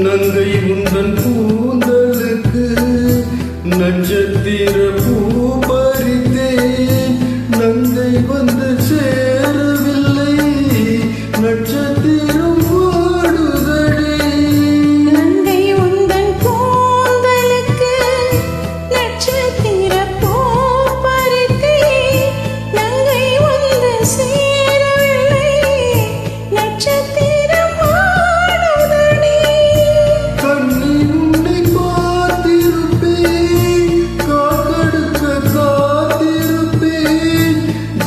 நங்கை உந்தன் கூந்தலுக்கு நட்சத்திர பூ பறித்தேன். நங்கை வந்து சேரவில்லை, நட்சத்திரம் வாடுதடி. நங்கை உந்தன் கூந்தலுக்கு நட்சத்திர பூ பறித்தேன். நங்கை வந்து சேரவில்லை, நட்சத்திரம் வாடுதடி. கண்ணி உன்னை பார்த்திருப்பேன், காக்கெடுக்க காத்திருப்பேன்.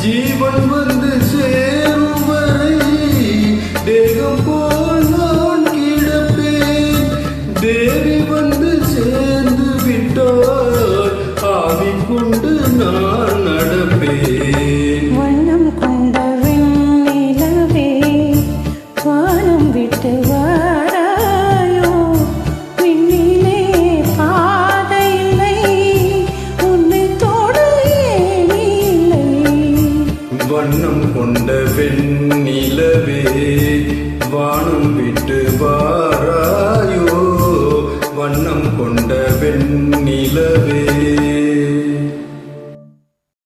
ஜீவன் வந்து சேரும் வரை தேகம் போல் நான் கிடப்பேன். தேவி வந்து சேர்ந்து விட்டால் ஆவி கொண்டு நான் நடப்பேன். வண்ணம் கொண்ட வெண்ணிலவே வானம் விட்டு வாராயோ. விண்ணிலே பாதை இல்லை, உன்னை தொட ஏணி இல்லை. வண்ணம் கொண்ட வெண்ணிலவே வானம் விட்டு வாராயோ. வண்ணம் கொண்ட வெண்ணிலவே